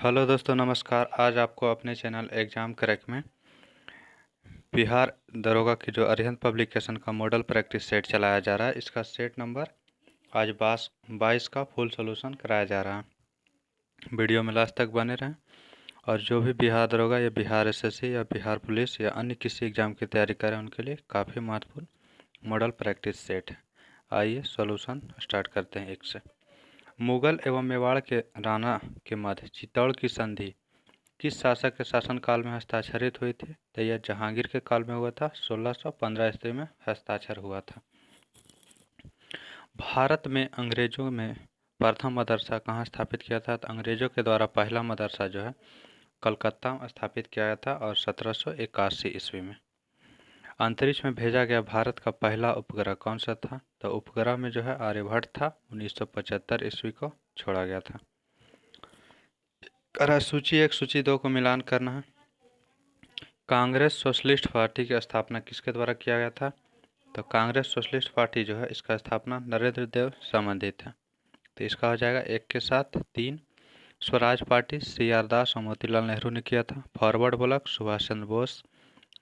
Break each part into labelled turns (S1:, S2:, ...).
S1: Hello दोस्तों, नमस्कार। आज आपको अपने चैनल एग्ज़ाम क्रैक में बिहार दरोगा की जो अरिहंत पब्लिकेशन का मॉडल प्रैक्टिस सेट चलाया जा रहा है, इसका सेट नंबर आज 22 का फुल सॉल्यूशन कराया जा रहा है। वीडियो में लास्ट तक बने रहें। और जो भी बिहार दरोगा या बिहार एसएससी या बिहार पुलिस या अन्य किसी एग्ज़ाम की तैयारी करें, उनके लिए काफ़ी महत्वपूर्ण मॉडल प्रैक्टिस सेट है। आइए सॉल्यूशन स्टार्ट करते हैं। एक से मुगल एवं मेवाड़ के राणा के मध्य चित्तौड़ की संधि किस शासक के शासनकाल में हस्ताक्षरित हुई थी? तो यह जहांगीर के काल में हुआ था। 1615 ईस्वी में हस्ताक्षर हुआ था। भारत में अंग्रेजों में प्रथम मदरसा कहाँ स्थापित किया था? तो अंग्रेजों के द्वारा पहला मदरसा जो है कलकत्ता में स्थापित किया गया था और 1781 ईस्वी में। अंतरिक्ष में भेजा गया भारत का पहला उपग्रह कौन सा था? तो उपग्रह में जो है आर्यभट्ट था। 1975 ईस्वी को छोड़ा गया था। सूची 1 सूची 2 को मिलान करना है। कांग्रेस सोशलिस्ट पार्टी की स्थापना किसके द्वारा किया गया था? तो कांग्रेस सोशलिस्ट पार्टी जो है इसका स्थापना नरेंद्र देव संबंधित है। तो इसका हो जाएगा 1 के साथ 3। स्वराज पार्टी CR दास और मोतीलाल नेहरू ने किया था। Forward block Subhash Chandra Bose.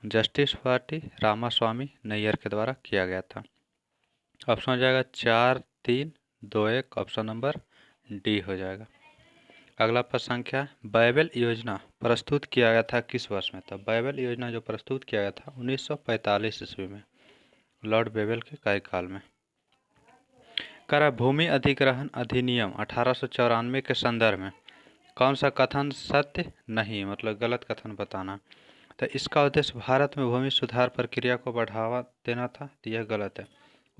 S1: Justice party Ramaswamy Nayyar के द्वारा किया गया था। ऑप्शन हो जाएगा 4 3 2 1। ऑप्शन नंबर डी हो जाएगा। अगला प्रश्न संख्या बाइबल योजना प्रस्तुत किया गया था किस वर्ष में? तो बाइबल योजना जो प्रस्तुत किया गया था 1945 ईस्वी में, लॉर्ड बेबल के कार्यकाल में। भूमि अधिग्रहण अधिनियम 1894 के संदर्भ में कौन सा कथन सत्य नहीं, मतलब गलत कथन बताना? तो इसका उद्देश्य भारत में भूमि सुधार प्रक्रिया को बढ़ावा देना था। तो यह गलत है।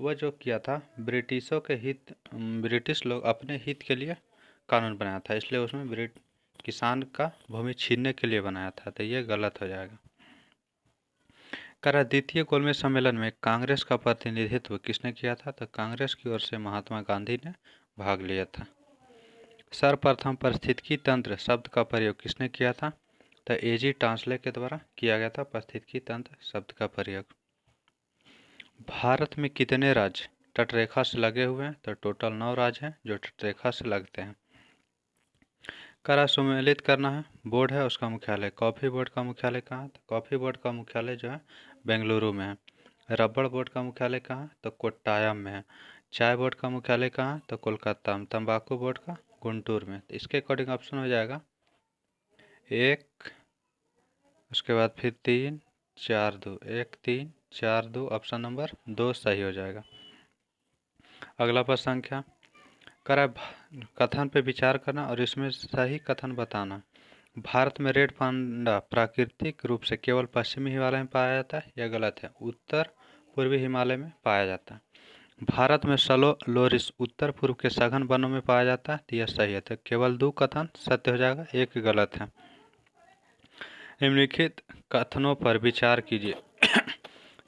S1: वह जो किया था ब्रिटिशों के हित, ब्रिटिश लोग अपने हित के लिए कानून बनाया था, इसलिए उसमें किसान का भूमि छीनने के लिए बनाया था। तो ये गलत हो जाएगा। द्वितीय गोलमेज सम्मेलन में कांग्रेस का प्रतिनिधित्व किसने किया था? तो कांग्रेस की ओर से महात्मा गांधी ने भाग लिया था। सर्वप्रथम पारिस्थितिकी तंत्र शब्द का प्रयोग किसने किया था? तो AG टांसले के द्वारा किया गया था पारिस्थितिकी तंत्र शब्द का प्रयोग। भारत में कितने राज्य तटरेखा से लगे हुए हैं? तो टोटल 9 राज्य हैं जो तटरेखा से लगते हैं। सम्मिलित करना है। बोर्ड है उसका मुख्यालय, कॉफ़ी बोर्ड का मुख्यालय कहाँ है? तो कॉफ़ी बोर्ड का मुख्यालय जो है बेंगलुरु में है। रबड़ बोर्ड का मुख्यालय कहाँ है? तो कोट्टायम में है। चाय बोर्ड का मुख्यालय कहाँ है? तो कोलकाता में। तंबाकू बोर्ड का गुंटूर में। तो इसके अकॉर्डिंग ऑप्शन हो जाएगा 1, उसके बाद फिर 3 4 2, 1 3 4 2। ऑप्शन नंबर 2 सही हो जाएगा। अगला प्रश्न संख्या कथन पे विचार करना और इसमें सही कथन बताना। भारत में रेड पांडा प्राकृतिक रूप से केवल पश्चिमी हिमालय में पाया जाता है, यह गलत है। उत्तर पूर्वी हिमालय में पाया जाता है। भारत में सलो लोरिस उत्तर पूर्व के सघन वनों में पाया जाता है, तो यह सही है। तो केवल 2 कथन सत्य हो जाएगा, 1 गलत है। निम्नलिखित कथनों पर विचार कीजिए।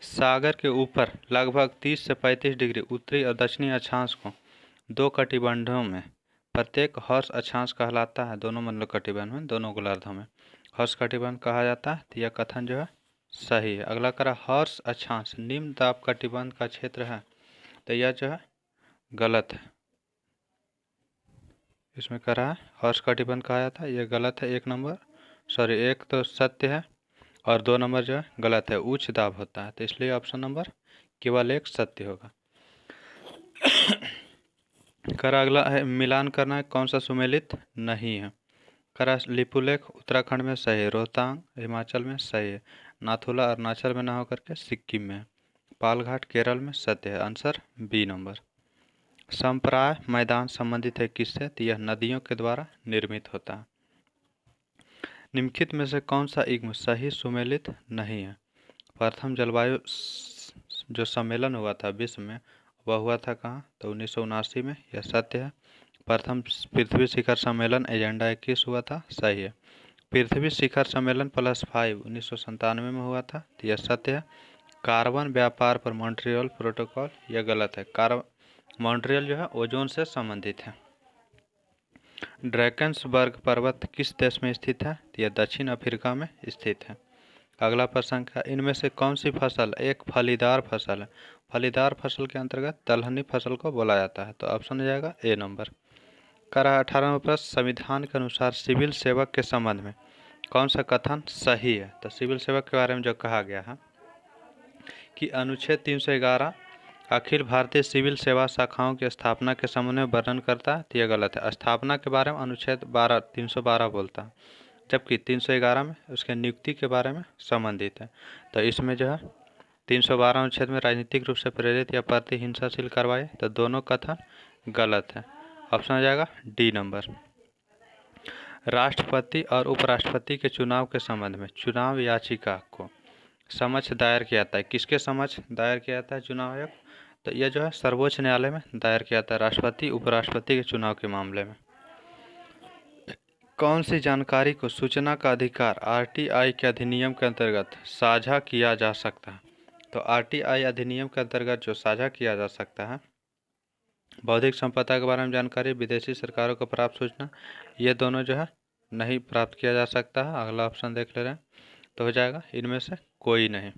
S1: सागर के ऊपर लगभग 30 से 35 डिग्री उत्तरी और दक्षिणी अक्षांश को 2 कटिबंधों में प्रत्येक हर्ष अक्षांश कहलाता है। दोनों मतलब कटिबंध में, दोनों गोलार्धों में हर्ष कटिबंध कहा जाता है। तो यह कथन जो है सही है। अगला हर्ष अक्षांश निम्न दाब कटिबंध का क्षेत्र है, तो यह जो है गलत है। इसमें हर्ष कटिबंध कहा जाता है, यह गलत है। 1 नंबर 1 तो सत्य है और 2 नंबर जो है गलत है, उच्च दाब होता है। तो इसलिए ऑप्शन नंबर केवल 1 सत्य होगा। अगला है मिलान करना है, कौन सा सुमेलित नहीं है? लिपुलेख उत्तराखंड में सही है। रोहतांग हिमाचल में सही है। नाथुला अरुणाचल में ना होकर के सिक्किम में है। पालघाट केरल में सत्य है। Answer B number. संप्राय मैदान संबंधित है किससे? तो यह नदियों के द्वारा निर्मित होता है। निम्नलिखित में से कौन सा इग्म सही सुमेलित नहीं है? प्रथम जलवायु जो सम्मेलन हुआ था विश्व में, वह हुआ था कहाँ? तो 1979 में, यह सत्य है। प्रथम पृथ्वी शिखर सम्मेलन एजेंडा 21 हुआ था, सही है। पृथ्वी शिखर सम्मेलन +5 1997 में हुआ था, तो यह सत्य है। कार्बन व्यापार पर मॉन्ट्रियल प्रोटोकॉल, यह गलत है। मॉन्ट्रियल जो है ओजोन से संबंधित है। ड्रैकन्सबर्ग पर्वत किस देश में स्थित है? तो यह दक्षिण अफ्रीका में स्थित है। अगला प्रश्न है इनमें से कौन सी फसल एक फलीदार फसल है? फलीदार फसल के अंतर्गत दलहनी फसल को बोला जाता है। तो ऑप्शन हो जाएगा ए नंबर। करा 18वां प्रश्न, संविधान के अनुसार सिविल सेवक के संबंध में कौन सा कथन सही है? तो सिविल सेवक के बारे में जो कहा गया है कि अनुच्छेद 311 अखिल भारतीय सिविल सेवा शाखाओं की स्थापना के संबंध में वर्णन करता है, तो यह गलत है। स्थापना के बारे में अनुच्छेद 312 बोलता है, जबकि 311 में उसके नियुक्ति के बारे में संबंधित है। तो इसमें जो है 312 अनुच्छेद में राजनीतिक रूप से प्रेरित या प्रतिहिंसाशील कार्रवाई, तो दोनों कथन गलत है। ऑप्शन हो जाएगा डी नंबर। राष्ट्रपति और उपराष्ट्रपति के चुनाव के संबंध में चुनाव याचिका को समक्ष दायर किया जाता है। किसके समक्ष दायर किया जाता है चुनाव आयोग? तो यह जो है सर्वोच्च न्यायालय में दायर किया जाता है, राष्ट्रपति उपराष्ट्रपति के चुनाव के मामले में। कौन सी जानकारी को सूचना का अधिकार आरटीआई के अधिनियम के अंतर्गत साझा किया जा सकता है? तो आरटीआई अधिनियम के अंतर्गत जो साझा किया जा सकता है, बौद्धिक संपदा के बारे में जानकारी, विदेशी सरकारों को प्राप्त सूचना, ये दोनों जो है नहीं प्राप्त किया जा सकता है। अगला ऑप्शन देख ले रहे हैं, तो हो जाएगा इनमें से कोई नहीं।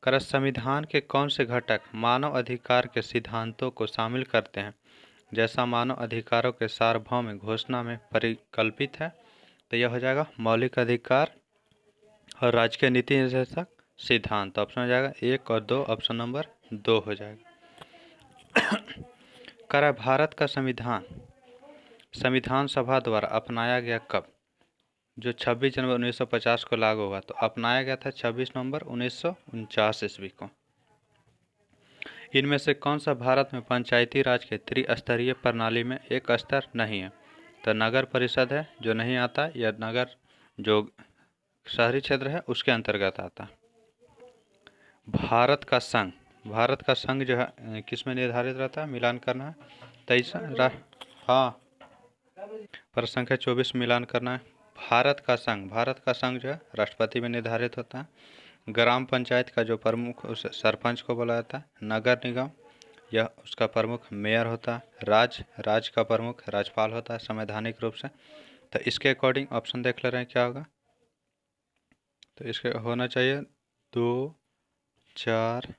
S1: कर संविधान के कौन से घटक मानव अधिकार के सिद्धांतों को शामिल करते हैं, जैसा मानव अधिकारों के सार्वभौम घोषणा में परिकल्पित है? तो यह हो जाएगा मौलिक अधिकार और राजकीय नीति निर्देशक सिद्धांत। ऑप्शन हो जाएगा 1 और 2, ऑप्शन नंबर 2 हो जाएगा। कर भारत का संविधान सभा द्वारा अपनाया गया कब? जो 26 जनवरी 1950 को लागू हुआ, तो अपनाया गया था 26 नवंबर 1949 ईस्वी को। इनमें से कौन सा भारत में पंचायती राज के त्रिस्तरीय प्रणाली में एक स्तर नहीं है? तो नगर परिषद है जो नहीं आता, या नगर जो शहरी क्षेत्र है उसके अंतर्गत आता। भारत का संघ जो है किस में निर्धारित रहता है? मिलान करना है 23, हाँ प्रश्न संख्या 24 मिलान करना है। भारत का संघ जो है राष्ट्रपति में निर्धारित होता है। ग्राम पंचायत का जो प्रमुख उस सरपंच को बोला जाता है। नगर निगम यह उसका प्रमुख मेयर होता है। राज्य का प्रमुख राज्यपाल होता है संवैधानिक रूप से। तो इसके अकॉर्डिंग ऑप्शन देख ले रहे हैं क्या होगा, तो इसके होना चाहिए 2 4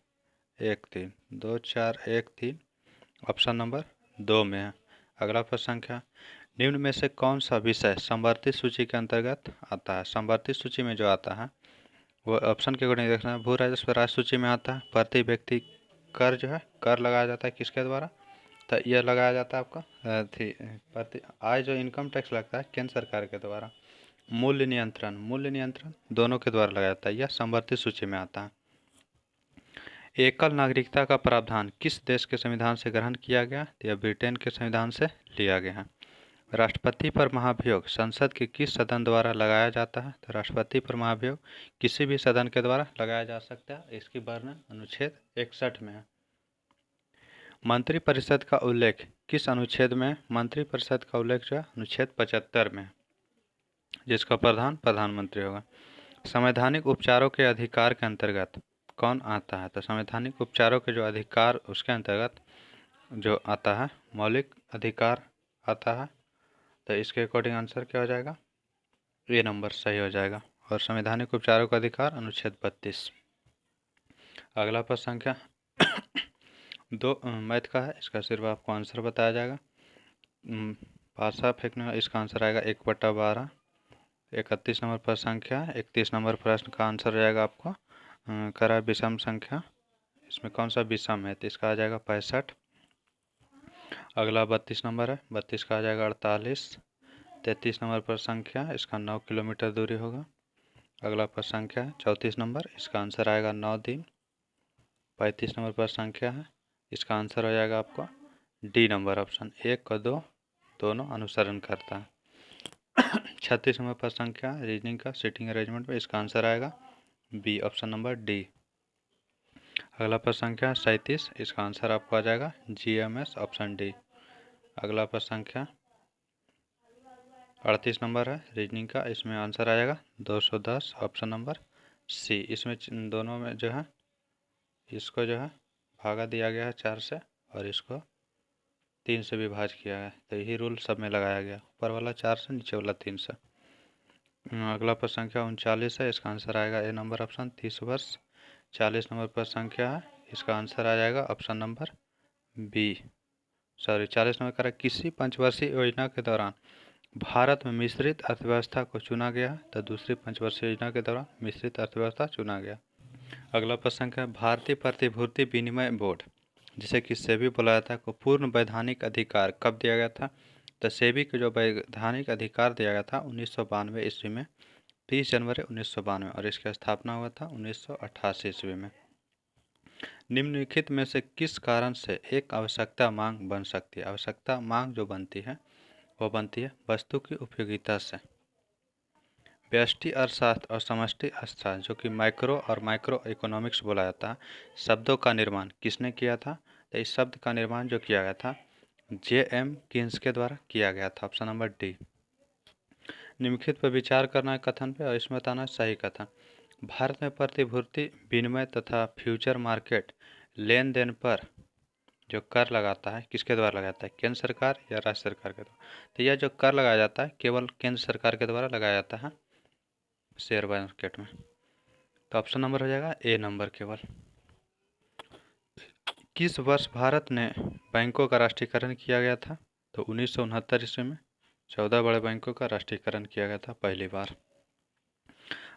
S1: 1 3, 2 4 1 3, ऑप्शन नंबर 2 में है। अगला प्रश्न संख्या, निम्न में से कौन सा विषय संवर्धित सूची के अंतर्गत आता है? संवर्धित सूची में जो आता है वो ऑप्शन के अकॉर्डिंग देखना है। भू राजस्व राज्य सूची में आता है। प्रति व्यक्ति कर जो है कर लगाया जाता है किसके द्वारा? तो यह लगाया जाता है आपका प्रति आय जो इनकम टैक्स लगता है केंद्र सरकार के द्वारा। मूल्य नियंत्रण दोनों के द्वारा लगाया जाता है, यह संवर्धित सूची में आता है। एकल नागरिकता का प्रावधान किस देश के संविधान से ग्रहण किया गया? तो यह ब्रिटेन के संविधान से लिया गया है। राष्ट्रपति पर महाभियोग संसद के किस सदन द्वारा लगाया जाता है? तो राष्ट्रपति पर महाभियोग किसी भी सदन के द्वारा लगाया जा सकता है। इसकी वर्णन अनुच्छेद 61 में है। मंत्रिपरिषद का उल्लेख किस अनुच्छेद में? मंत्रिपरिषद का उल्लेख जो है अनुच्छेद 75 में है, जिसका प्रधान प्रधानमंत्री होगा। संवैधानिक उपचारों के अधिकार के अंतर्गत कौन आता है? तो संवैधानिक उपचारों के जो अधिकार उसके अंतर्गत जो आता है मौलिक अधिकार आता है। तो इसके अकॉर्डिंग आंसर क्या हो जाएगा? ए नंबर सही हो जाएगा। और संवैधानिक उपचारों का अधिकार अनुच्छेद 32। अगला प्रश्न संख्या 2 मैथ का है, इसका सिर्फ आपको आंसर बताया जाएगा। पासा फेंकने का इसका आंसर आएगा 1/12। 31 नंबर प्रश्न संख्या 31 नंबर प्रश्न का आंसर जाएगा आपको करा विषम संख्या, इसमें कौन सा विषम है? तो इसका आ जाएगा 65। अगला 32 नंबर है, 32 का आ जाएगा 48। 33 नंबर पर संख्या इसका 9 किलोमीटर दूरी होगा। अगला पर संख्या है 34 नंबर, इसका आंसर आएगा 9 दिन। 35 नंबर पर संख्या है, इसका आंसर हो जाएगा आपका डी नंबर ऑप्शन 1 और 2 दोनों अनुसरण करता है। 36 नंबर पर संख्या रीजनिंग का सीटिंग अरेंजमेंट में, इसका आंसर आएगा बी ऑप्शन नंबर डी। अगला प्रश्न संख्या 37, इसका आंसर आपको आ जाएगा GMS ऑप्शन डी। अगला प्रश्न संख्या 38 नंबर है रीजनिंग का, इसमें आंसर आ जाएगा 210 ऑप्शन नंबर सी। इसमें दोनों में जो है इसको जो है भागा दिया गया है 4 से और इसको 3 से विभाजित किया है। तो यही रूल सब में लगाया गया, ऊपर वाला 4 से नीचे वाला 3 से। अगला प्रश्न संख्या 39 है, इसका आंसर आएगा ए नंबर ऑप्शन 30 वर्ष। 40 नंबर पर संख्या है, इसका आंसर आ जाएगा ऑप्शन नंबर बी 40 नंबर कह रहा है किसी पंचवर्षीय योजना के दौरान भारत में मिश्रित अर्थव्यवस्था को चुना गया, तो दूसरी पंचवर्षीय योजना के दौरान मिश्रित अर्थव्यवस्था चुना गया। अगला प्रश्न है भारतीय प्रतिभूति विनिमय बोर्ड, जिसे कि सेबी बोला जाता है, को पूर्ण वैधानिक अधिकार कब दिया गया था? तो सेबी को जो वैधानिक अधिकार दिया गया था 1992 ईस्वी में, 30 जनवरी 1992, और इसकी स्थापना हुआ था 1988 ईस्वी में। निम्नलिखित में से किस कारण से एक आवश्यकता मांग बन सकती है? आवश्यकता मांग जो बनती है वो बनती है वस्तु की उपयोगिता से। व्यष्टि अर्थशास्त्र और समष्टि अर्थशास्त्र, जो कि माइक्रो और माइक्रो इकोनॉमिक्स बोला जाता है, शब्दों का निर्माण किसने किया था? तो इस शब्द का निर्माण जो किया गया था J.M. कीन्स के द्वारा किया गया था। Option number D. निम्नलिखित पर विचार करना है कथन पे और इसमें बताना सही कथन। भारत में प्रतिभूति विनिमय तथा फ्यूचर मार्केट लेन देन पर जो कर लगाता है किसके द्वारा लगाता है? केंद्र सरकार या राज्य सरकार के द्वारा? तो यह जो कर लगाया जाता है केवल केंद्र सरकार के द्वारा लगाया जाता है शेयर मार्केट में। तो ऑप्शन नंबर हो जाएगा ए नंबर केवल। किस वर्ष भारत ने बैंकों का राष्ट्रीयकरण किया गया था? तो 1969 ईस्वी में 14 बड़े बैंकों का राष्ट्रीयकरण किया गया था पहली बार।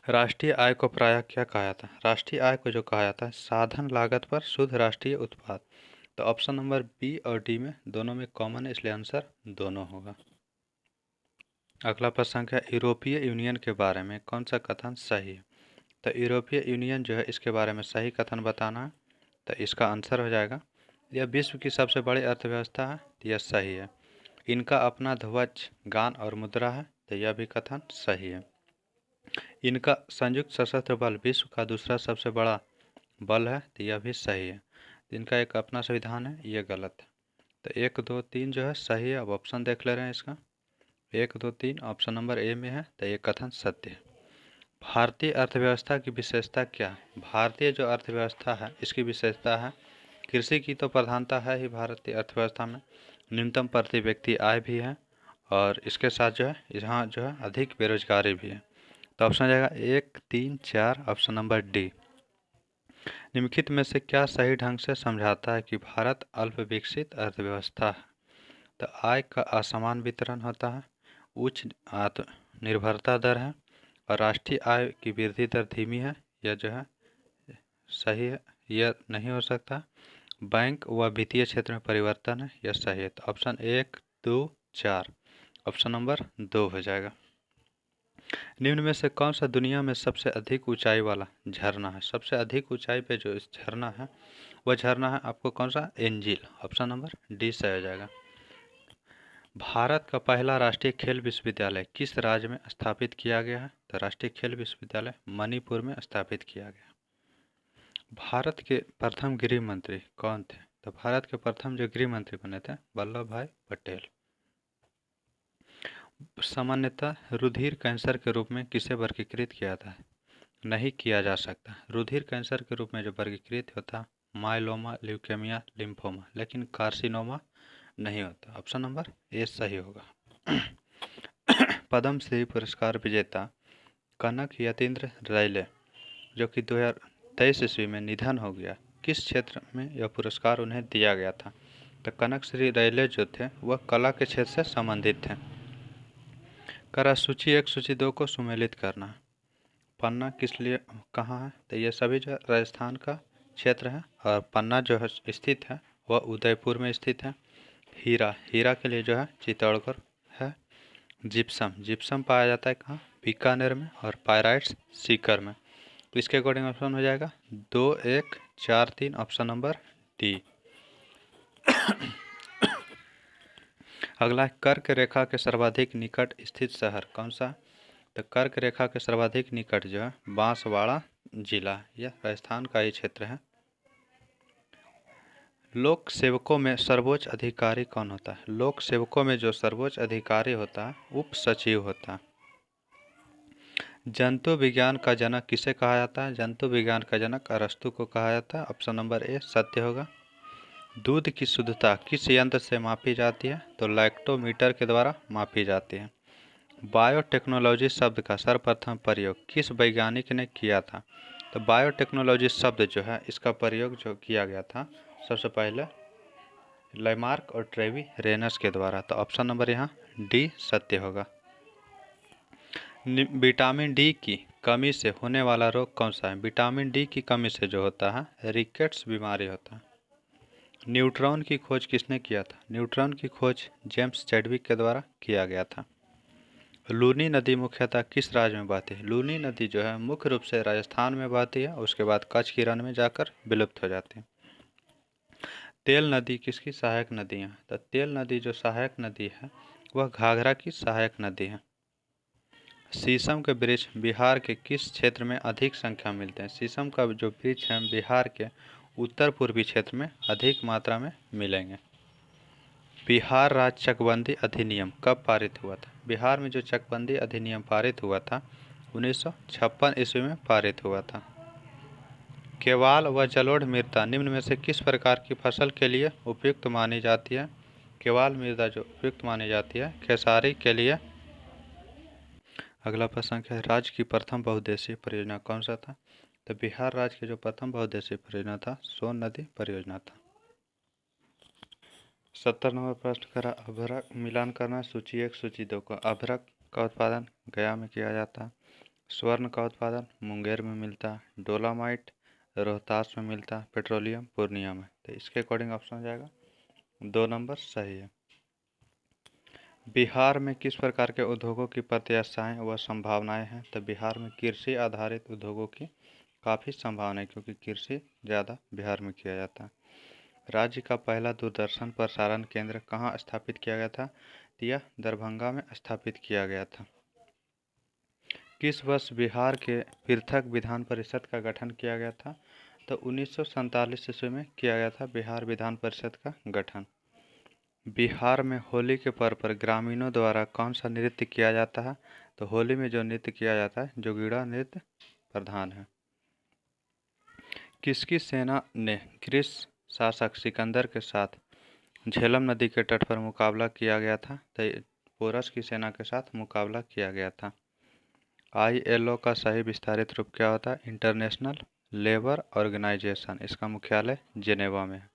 S1: राष्ट्रीय आय को प्रायः क्या कहा जाता है? राष्ट्रीय आय को जो कहा जाता है साधन लागत पर शुद्ध राष्ट्रीय उत्पाद। तो ऑप्शन नंबर बी और डी में दोनों में कॉमन है, इसलिए आंसर दोनों होगा। अगला प्रश्न है यूरोपीय यूनियन के बारे में कौन सा कथन सही है? तो यूरोपीय यूनियन जो है इसके बारे में सही कथन बताना है। तो इसका आंसर हो जाएगा यह विश्व की सबसे बड़ी अर्थव्यवस्था है, यह सही है। इनका अपना ध्वज, गान और मुद्रा है, तो यह भी कथन सही है। इनका संयुक्त सशस्त्र बल विश्व का दूसरा सबसे बड़ा बल है, तो यह भी सही है। इनका एक अपना संविधान है, यह गलत है। तो 1, 2, 3 जो है सही है। अब ऑप्शन देख ले रहे हैं इसका 1, 2, 3 ऑप्शन नंबर ए में है, तो ये कथन सत्य है। भारतीय अर्थव्यवस्था की विशेषता क्या है? भारतीय जो अर्थव्यवस्था है इसकी विशेषता है कृषि की तो प्रधानता है ही भारतीय अर्थव्यवस्था में, न्यूनतम प्रति व्यक्ति आय भी है, और इसके साथ जो है यहाँ जो है अधिक बेरोजगारी भी है। तो ऑप्शन आ जाएगा 1, 3, 4 ऑप्शन नंबर डी। निम्नलिखित में से क्या सही ढंग से समझाता है कि भारत अल्प विकसित अर्थव्यवस्था है? तो आय का असमान वितरण होता है, उच्च आत्मनिर्भरता दर है, और राष्ट्रीय आय की वृद्धि दर धीमी है, यह जो है सही है, यह नहीं हो सकता। बैंक व वित्तीय क्षेत्र में परिवर्तन है, यह सही है। तो ऑप्शन 1, 2, 4 ऑप्शन नंबर 2 हो जाएगा। निम्न में से कौन सा दुनिया में सबसे अधिक ऊंचाई वाला झरना है? सबसे अधिक ऊंचाई पे जो इस झरना है वह झरना है आपको कौन सा? एंजिल। ऑप्शन नंबर डी से हो जाएगा। भारत का पहला राष्ट्रीय खेल विश्वविद्यालय किस राज्य में स्थापित किया गया है? तो राष्ट्रीय खेल विश्वविद्यालय मणिपुर में स्थापित किया गया। भारत के प्रथम गृह मंत्री कौन थे? तो भारत के प्रथम जो गृह मंत्री बने थे वल्लभ भाई पटेल। सामान्यतः रुधिर कैंसर के रूप में किसे वर्गीकृत किया जाता है? नहीं किया जा सकता। रुधिर कैंसर के रूप में जो वर्गीकृत होता माइलोमा, ल्यूकेमिया, लिम्फोमा, लेकिन कार्सिनोमा नहीं होता। ऑप्शन नंबर ए सही होगा। पद्म श्री पुरस्कार विजेता कनक यतीन्द्र रैले, जो कि 2023 ईस्वी में निधन हो गया, किस क्षेत्र में यह पुरस्कार उन्हें दिया गया था? तो कनक श्री रैले जो थे वह कला के क्षेत्र से संबंधित थे। करा सूची 1 सूची 2 को सुमेलित करना। पन्ना किस लिए कहाँ है? तो ये सभी जो राजस्थान का क्षेत्र है, और पन्ना जो है स्थित है वह उदयपुर में स्थित है। हीरा, हीरा के लिए जो है चित्तौड़गढ़ है। जिप्सम, जिप्सम पाया जाता है कहाँ? बीकानेर में, और पायराइट्स सीकर में। तो इसके अकॉर्डिंग ऑप्शन हो जाएगा 2, 1, 4, 3 ऑप्शन नंबर डी। अगला कर्क रेखा के सर्वाधिक निकट स्थित शहर कौन सा? तो कर्क रेखा के सर्वाधिक निकट जो है बांसवाड़ा जिला, यह राजस्थान का ही क्षेत्र है। लोक सेवकों में सर्वोच्च अधिकारी कौन होता है? लोक सेवकों में जो सर्वोच्च अधिकारी होता है उप सचिव होता है। जंतु विज्ञान का जनक किसे कहा जाता है? जंतु विज्ञान का जनक अरस्तु को कहा जाता है। ऑप्शन नंबर ए सत्य होगा। दूध की शुद्धता किस यंत्र से मापी जाती है? तो लैक्टोमीटर के द्वारा मापी जाती है। बायोटेक्नोलॉजी शब्द का सर्वप्रथम प्रयोग किस वैज्ञानिक ने किया था? तो बायोटेक्नोलॉजी शब्द जो है इसका प्रयोग जो किया गया था सबसे पहले लैमार्क और ट्रेवी रेनर्स के द्वारा। तो ऑप्शन नंबर यहाँ डी सत्य होगा। विटामिन डी की कमी से होने वाला रोग कौन सा है? विटामिन डी की कमी से जो होता है रिकेट्स बीमारी होता है। न्यूट्रॉन की खोज किसने किया था? न्यूट्रॉन की खोज जेम्स चैडविक के द्वारा किया गया था। लूनी नदी मुख्यतः किस राज्य में बहती है? लूनी नदी जो है मुख्य रूप से राजस्थान में बहती है, उसके बाद कच्छ की रण में जाकर विलुप्त हो जाती है। तेल नदी किसकी सहायक नदी है? तो तेल नदी जो सहायक नदी है वह घाघरा की सहायक नदी है। शीशम के वृक्ष बिहार के किस क्षेत्र में अधिक संख्या में मिलते हैं? शीशम का जो वृक्ष है बिहार के उत्तर पूर्वी क्षेत्र में अधिक मात्रा में मिलेंगे। बिहार राज्य चकबंदी अधिनियम कब पारित हुआ था? बिहार में जो चकबंदी अधिनियम पारित हुआ था 1956 ईस्वी में पारित हुआ था। केवाल व जलोढ़ मृदा निम्न में से किस प्रकार की फसल के लिए उपयुक्त मानी जाती है? केवाल मृदा जो उपयुक्त मानी जाती है खेसारी के लिए। अगला प्रश्न है राज्य की प्रथम बहुउद्देशीय परियोजना कौन सा था? तो बिहार राज्य की जो प्रथम बहुउद्देशीय परियोजना था सोन नदी परियोजना था। 70 नंबर प्रश्न करा अभ्रक मिलान करना सूची 1 सूची 2 को। अभ्रक का उत्पादन गया में किया जाता है। स्वर्ण का उत्पादन मुंगेर में मिलता है। डोलामाइट रोहतास में मिलता है। पेट्रोलियम पूर्णिया में। तो इसके अकॉर्डिंग ऑप्शन हो जाएगा 2 नंबर सही है। बिहार में किस प्रकार के उद्योगों की प्रत्याशाएं व संभावनाएं हैं? तो बिहार में कृषि आधारित उद्योगों की काफ़ी संभावना है, क्योंकि कृषि ज़्यादा बिहार में किया जाता है। राज्य का पहला दूरदर्शन प्रसारण केंद्र कहाँ स्थापित किया गया था? तो यह दरभंगा में स्थापित किया गया था। किस वर्ष बिहार के पृथक विधान परिषद का गठन किया गया था? तो 1947 ईस्वी में किया गया था बिहार विधान परिषद का गठन। बिहार में होली के पर्व पर ग्रामीणों द्वारा कौन सा नृत्य किया जाता है? तो होली में जो नृत्य किया जाता है जोगीड़ा नृत्य प्रधान है। किसकी सेना ने ग्रीस शासक सिकंदर के साथ झेलम नदी के तट पर मुकाबला किया गया था? तो पोरस की सेना के साथ मुकाबला किया गया था। ILO का सही विस्तारित रूप क्या होता है? International labour organisation. इसका मुख्यालय जेनेवा में है।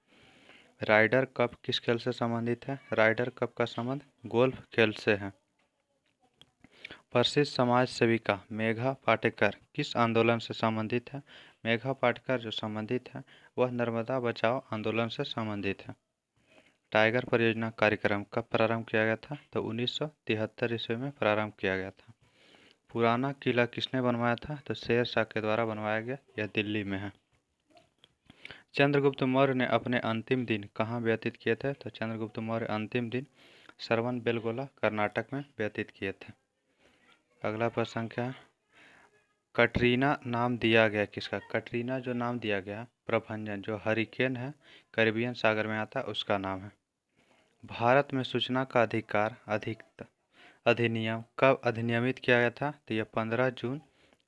S1: राइडर कप किस खेल से संबंधित है? राइडर कप का संबंध गोल्फ खेल से है। प्रसिद्ध समाज सेविका मेघा पाटेकर किस आंदोलन से संबंधित है? मेघा पाटेकर जो संबंधित है वह नर्मदा बचाओ आंदोलन से संबंधित है। टाइगर परियोजना कार्यक्रम कब प्रारंभ किया गया था? तो 1973 ईस्वी में प्रारंभ किया गया था। पुराना किला किसने बनवाया था? तो शेर शाह के द्वारा बनवाया गया। यह दिल्ली में है। चंद्रगुप्त मौर्य ने अपने अंतिम दिन कहाँ व्यतीत किए थे? तो चंद्रगुप्त मौर्य अंतिम दिन श्रवण बेलगोला कर्नाटक में व्यतीत किए थे। अगला प्रश्न क्या है? कटरीना नाम दिया गया किसका? कटरीना जो नाम दिया गया प्रभंजन जो हरिकेन है कैरिबियन सागर में आता है उसका नाम है। भारत में सूचना का अधिकार अधिनियम कब अधिनियमित किया गया था? तो यह 15 जून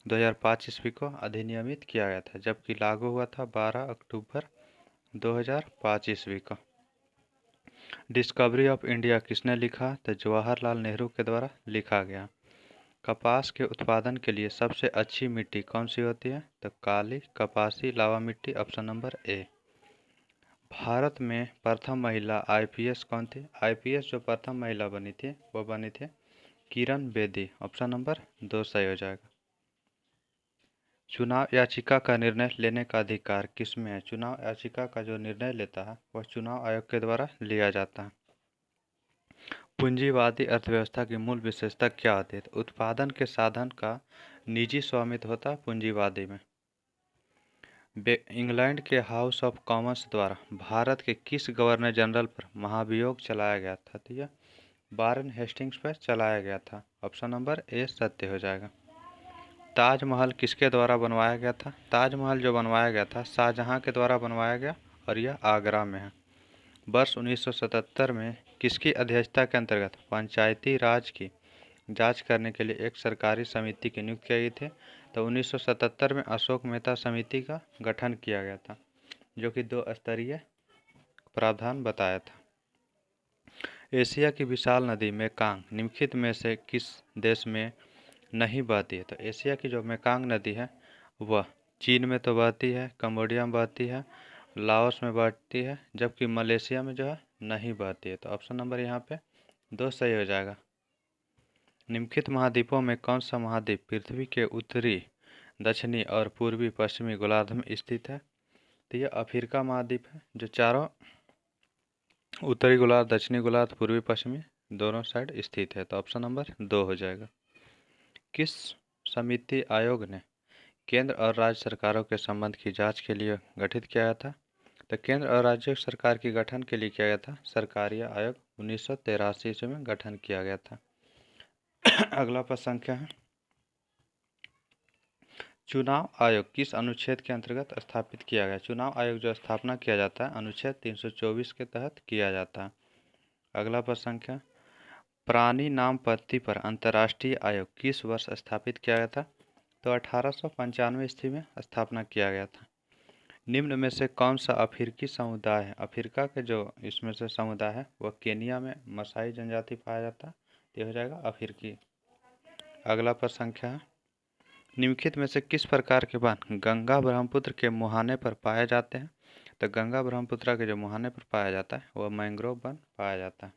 S1: 2005 ईस्वी को अधिनियमित किया गया था, जबकि लागू हुआ था 12 अक्टूबर 2005 ईस्वी को। डिस्कवरी ऑफ इंडिया किसने लिखा? तो जवाहरलाल नेहरू के द्वारा लिखा गया। कपास के उत्पादन के लिए सबसे अच्छी मिट्टी कौन सी होती है? तो काली कपासी लावा मिट्टी। Option number A. भारत में प्रथम महिला IPS कौन थी? IPS जो प्रथम महिला बनी थी वो बनी थी किरण बेदी। ऑप्शन नंबर 2 सही हो जाएगा। चुनाव याचिका का निर्णय लेने का अधिकार किसमें है? चुनाव याचिका का जो निर्णय लेता है वह चुनाव आयोग के द्वारा लिया जाता है। पूंजीवादी अर्थव्यवस्था की मूल विशेषता क्या होती है? तो उत्पादन के साधन का निजी स्वामित्व होता है पूंजीवादी में। इंग्लैंड के हाउस ऑफ कॉमन्स द्वारा भारत के किस गवर्नर जनरल पर महाभियोग चलाया गया था? तो यह वारेन हेस्टिंग्स पर चलाया गया था। ऑप्शन नंबर ए सत्य हो जाएगा। ताजमहल किसके द्वारा बनवाया गया था? ताजमहल जो बनवाया गया था शाहजहां के द्वारा बनवाया गया और यह आगरा में है। वर्ष 1977 में किसकी अध्यक्षता के अंतर्गत पंचायती राज की जांच करने के लिए एक सरकारी समिति की नियुक्ति की गई थी? तो 1977 में अशोक मेहता समिति का गठन किया गया था, जो कि 2 स्तरीय प्रावधान बताया था। एशिया की विशाल नदी मेकांग निम्नलिखित में से किस देश में नहीं बहती है? तो एशिया की जो मेकांग नदी है वह चीन में तो बहती है, कंबोडिया में बहती है, लाओस में बहती है, जबकि मलेशिया में जो है नहीं बहती है। तो ऑप्शन नंबर यहाँ पे 2 सही हो जाएगा। निम्नलिखित महाद्वीपों में कौन सा महाद्वीप पृथ्वी के उत्तरी, दक्षिणी और पूर्वी पश्चिमी गोलार्ध में स्थित है? तो यह अफ्रीका महाद्वीप है, जो चारों उत्तरी गोलार्ध, दक्षिणी गोलार्ध, पूर्वी पश्चिमी दोनों साइड स्थित है। तो ऑप्शन नंबर 2 हो जाएगा। किस समिति आयोग ने केंद्र और राज्य सरकारों के संबंध की जांच के लिए गठित किया गया था? तो केंद्र और राज्य सरकार के गठन के लिए किया गया था सरकारीय आयोग, 1983 ईस्वी में गठन किया गया था। अगला प्रश्न संख्या है, चुनाव आयोग किस अनुच्छेद के अंतर्गत स्थापित किया गया? चुनाव आयोग जो स्थापना किया जाता है अनुच्छेद 324 के तहत किया जाता है। अगला प्रश्न संख्या, प्राणी नाम पद्धति पर अंतर्राष्ट्रीय आयोग किस वर्ष स्थापित किया गया था? तो 1895 ईस्वी में स्थापना किया गया था। निम्न में से कौन सा अफ्रीकी समुदाय है? अफ्रीका के जो इसमें से समुदाय है वह केनिया में मसाई जनजाति पाया जाता है। ये हो जाएगा अफ्रीकी। अगला प्रश्न संख्या है, निम्नलिखित में से किस प्रकार के वन गंगा ब्रह्मपुत्र के मुहाने पर पाए जाते हैं? तो गंगा ब्रह्मपुत्र के जो मुहाने पर पाया जाता है वह मैंग्रोव वन पाया जाता है।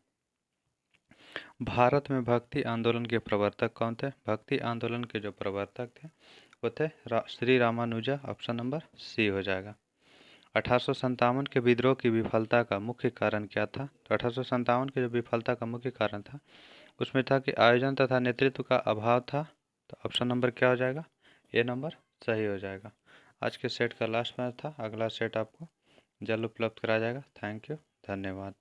S1: भारत में भक्ति आंदोलन के प्रवर्तक कौन थे? भक्ति आंदोलन के जो प्रवर्तक थे वो थे Shri Ramanuja. Option number C हो जाएगा। 1857 के विद्रोह की विफलता का मुख्य कारण क्या था? तो 1857 के जो विफलता का मुख्य कारण था उसमें था कि आयोजन तथा नेतृत्व का अभाव था। तो ऑप्शन नंबर क्या हो जाएगा? ए नंबर सही हो जाएगा। आज के सेट का लास्ट मैच था। अगला सेट आपको जल्द उपलब्ध कराया जाएगा। थैंक यू, धन्यवाद।